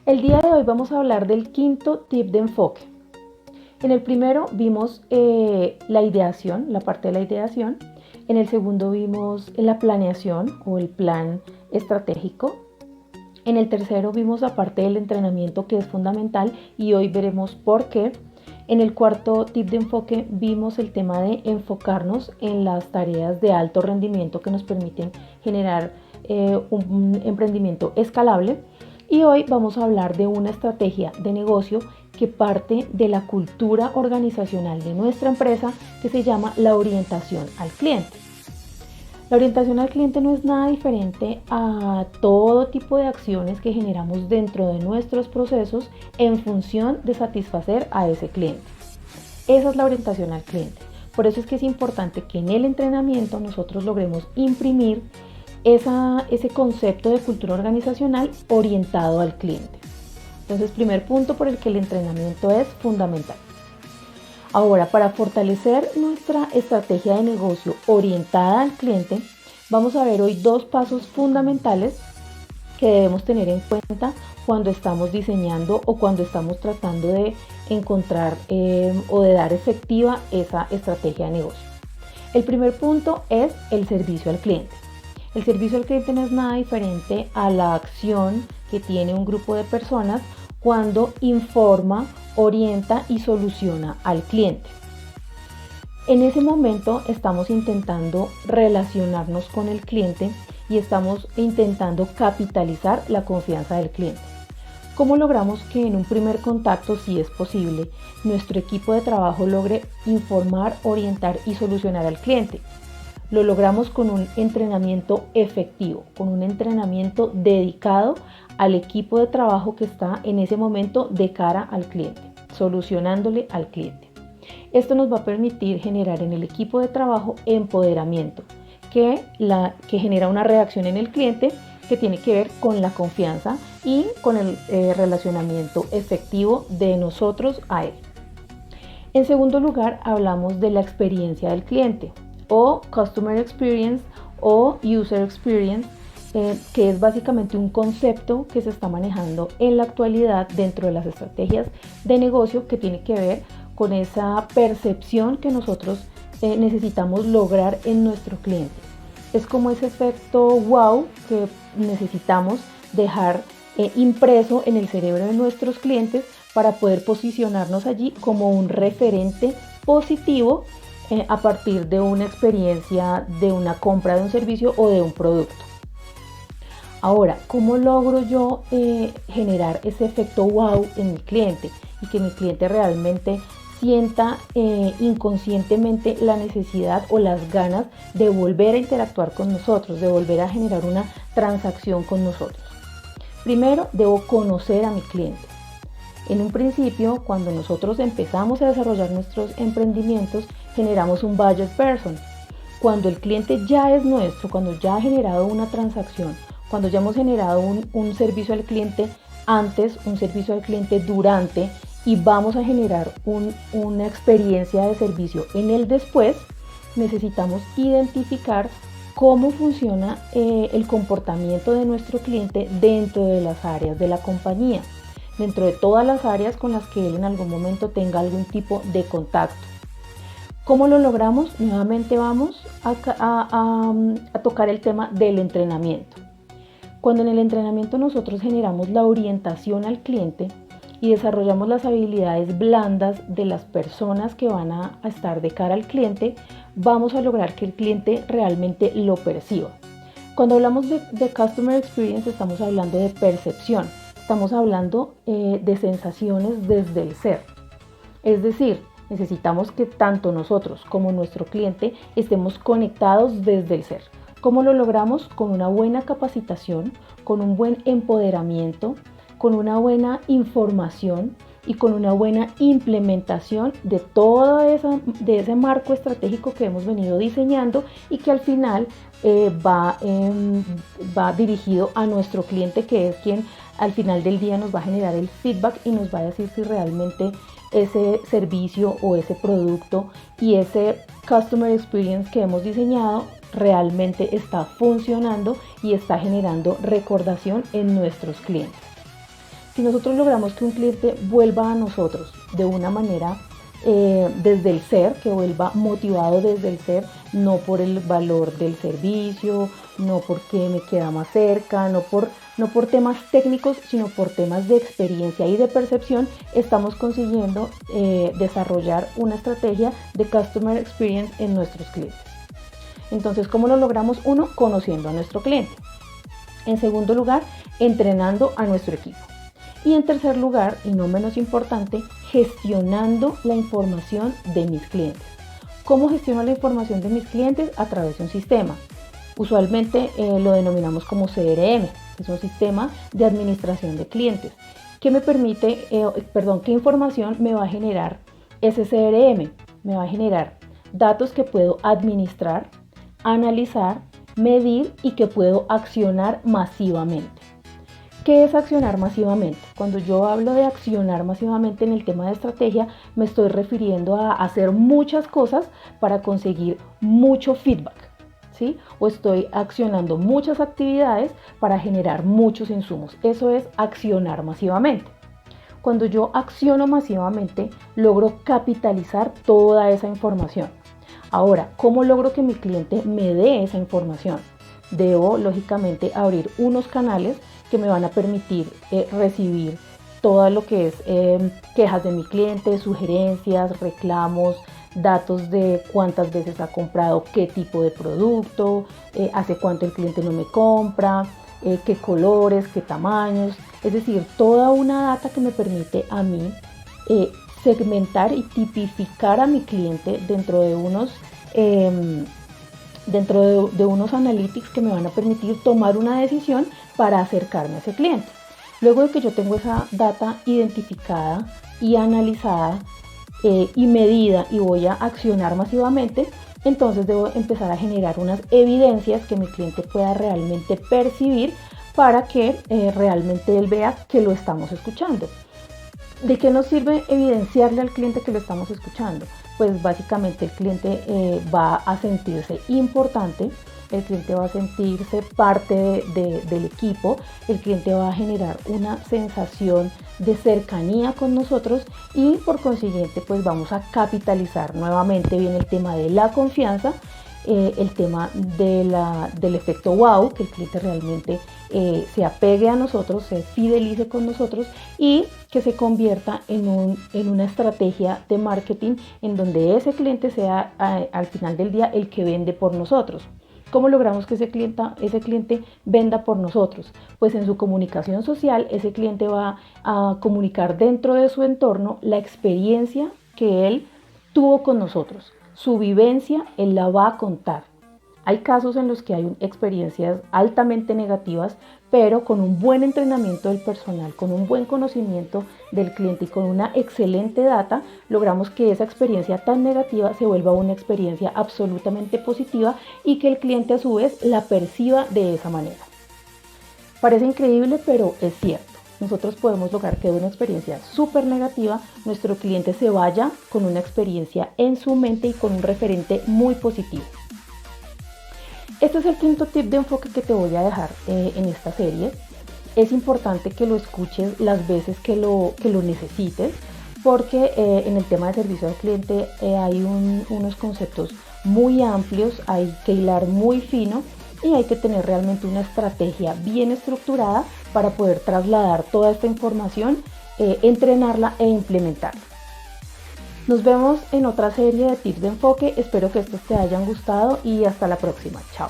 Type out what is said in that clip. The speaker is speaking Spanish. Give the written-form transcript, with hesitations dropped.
El día de hoy vamos a hablar del quinto tip de enfoque. En el primero vimos la ideación, la parte de la ideación. En el segundo vimos la planeación o el plan estratégico. En el tercero vimos la parte del entrenamiento, que es fundamental, y hoy veremos por qué. En el cuarto tip de enfoque vimos el tema de enfocarnos en las tareas de alto rendimiento que nos permiten generar un emprendimiento escalable. Y hoy vamos a hablar de una estrategia de negocio que parte de la cultura organizacional de nuestra empresa, que se llama la orientación al cliente. La orientación al cliente no es nada diferente a todo tipo de acciones que generamos dentro de nuestros procesos en función de satisfacer a ese cliente. Esa es la orientación al cliente. Por eso es que es importante que en el entrenamiento nosotros logremos imprimir ese concepto de cultura organizacional orientado al cliente. Entonces, primer punto por el que el entrenamiento es fundamental. Ahora, para fortalecer nuestra estrategia de negocio orientada al cliente, vamos a ver hoy dos pasos fundamentales que debemos tener en cuenta cuando estamos diseñando o cuando estamos tratando de encontrar o de dar efectiva esa estrategia de negocio. El primer punto es el servicio al cliente. El servicio al cliente no es nada diferente a la acción que tiene un grupo de personas cuando informa, orienta y soluciona al cliente. En ese momento estamos intentando relacionarnos con el cliente y estamos intentando capitalizar la confianza del cliente. ¿Cómo logramos que en un primer contacto, si es posible, nuestro equipo de trabajo logre informar, orientar y solucionar al cliente? Lo logramos con un entrenamiento efectivo, con un entrenamiento dedicado al equipo de trabajo que está en ese momento de cara al cliente, solucionándole al cliente. Esto nos va a permitir generar en el equipo de trabajo empoderamiento, que genera una reacción en el cliente que tiene que ver con la confianza y con el relacionamiento efectivo de nosotros a él. En segundo lugar, hablamos de la experiencia del cliente, o Customer Experience o User Experience, que es básicamente un concepto que se está manejando en la actualidad dentro de las estrategias de negocio, que tiene que ver con esa percepción que nosotros necesitamos lograr en nuestro cliente. Es como ese efecto wow que necesitamos dejar impreso en el cerebro de nuestros clientes para poder posicionarnos allí como un referente positivo a partir de una experiencia de una compra de un servicio o de un producto. Ahora, ¿cómo logro yo generar ese efecto wow en el cliente y que mi cliente realmente sienta inconscientemente la necesidad o las ganas de volver a interactuar con nosotros, de volver a generar una transacción con nosotros? Primero, debo conocer a mi cliente. En un principio, cuando nosotros empezamos a desarrollar nuestros emprendimientos, generamos un buyer person. Cuando el cliente ya es nuestro, cuando ya ha generado una transacción, cuando ya hemos generado un servicio al cliente antes, un servicio al cliente durante, y vamos a generar una experiencia de servicio en el después, necesitamos identificar cómo funciona el comportamiento de nuestro cliente dentro de las áreas de la compañía, dentro de todas las áreas con las que él en algún momento tenga algún tipo de contacto. ¿Cómo lo logramos? Nuevamente vamos a tocar el tema del entrenamiento. Cuando en el entrenamiento nosotros generamos la orientación al cliente y desarrollamos las habilidades blandas de las personas que van a estar de cara al cliente, vamos a lograr que el cliente realmente lo perciba. Cuando hablamos de Customer Experience, estamos hablando de percepción. Estamos hablando de sensaciones desde el ser. Es decir, necesitamos que tanto nosotros como nuestro cliente estemos conectados desde el ser. ¿Cómo lo logramos? Con una buena capacitación, con un buen empoderamiento, con una buena información y con una buena implementación de de ese marco estratégico que hemos venido diseñando y que al final va dirigido a nuestro cliente, que es quien al final del día nos va a generar el feedback y nos va a decir si realmente ese servicio o ese producto y ese Customer Experience que hemos diseñado realmente está funcionando y está generando recordación en nuestros clientes. Si nosotros logramos que un cliente vuelva a nosotros de una manera desde el ser, que vuelva motivado desde el ser, no por el valor del servicio, no porque me queda más cerca, no por temas técnicos, sino por temas de experiencia y de percepción, estamos consiguiendo desarrollar una estrategia de Customer Experience en nuestros clientes. Entonces, ¿cómo lo logramos? Uno, conociendo a nuestro cliente. En segundo lugar, entrenando a nuestro equipo. Y en tercer lugar, y no menos importante, gestionando la información de mis clientes. ¿Cómo gestiono la información de mis clientes? A través de un sistema. Usualmente lo denominamos como CRM, que es un sistema de administración de clientes. ¿Qué me permite, qué información me va a generar ese CRM? Me va a generar datos que puedo administrar, analizar, medir y que puedo accionar masivamente. ¿Qué es accionar masivamente? Cuando yo hablo de accionar masivamente en el tema de estrategia, me estoy refiriendo a hacer muchas cosas para conseguir mucho feedback, ¿sí? O estoy accionando muchas actividades para generar muchos insumos. Eso es accionar masivamente. Cuando yo acciono masivamente, logro capitalizar toda esa información. Ahora, ¿cómo logro que mi cliente me dé esa información? Debo, lógicamente, abrir unos canales que me van a permitir recibir todo lo que es quejas de mi cliente, sugerencias, reclamos, datos de cuántas veces ha comprado qué tipo de producto, hace cuánto el cliente no me compra, qué colores, qué tamaños, es decir, toda una data que me permite a mí segmentar y tipificar a mi cliente dentro de unos analytics que me van a permitir tomar una decisión para acercarme a ese cliente. Luego de que yo tengo esa data identificada y analizada y medida y voy a accionar masivamente, entonces debo empezar a generar unas evidencias que mi cliente pueda realmente percibir para que realmente él vea que lo estamos escuchando. ¿De qué nos sirve evidenciarle al cliente que lo estamos escuchando? Pues básicamente el cliente va a sentirse importante, el cliente va a sentirse parte del equipo, el cliente va a generar una sensación de cercanía con nosotros y por consiguiente pues vamos a capitalizar nuevamente bien el tema de la confianza, el tema del efecto wow, que el cliente realmente se apegue a nosotros, se fidelice con nosotros y que se convierta en una estrategia de marketing en donde ese cliente sea al final del día el que vende por nosotros. ¿Cómo logramos que ese cliente venda por nosotros? Pues en su comunicación social, ese cliente va a comunicar dentro de su entorno la experiencia que él tuvo con nosotros. Su vivencia, él la va a contar. Hay casos en los que hay experiencias altamente negativas, pero con un buen entrenamiento del personal, con un buen conocimiento del cliente y con una excelente data, logramos que esa experiencia tan negativa se vuelva una experiencia absolutamente positiva y que el cliente a su vez la perciba de esa manera. Parece increíble, pero es cierto. Nosotros podemos lograr que de una experiencia súper negativa, nuestro cliente se vaya con una experiencia en su mente y con un referente muy positivo. Este es el quinto tip de enfoque que te voy a dejar en esta serie. Es importante que lo escuches las veces que lo necesites, porque en el tema de servicio al cliente hay unos conceptos muy amplios, hay que hilar muy fino y hay que tener realmente una estrategia bien estructurada para poder trasladar toda esta información, entrenarla e implementarla. Nos vemos en otra serie de tips de enfoque, espero que estos te hayan gustado y hasta la próxima, chao.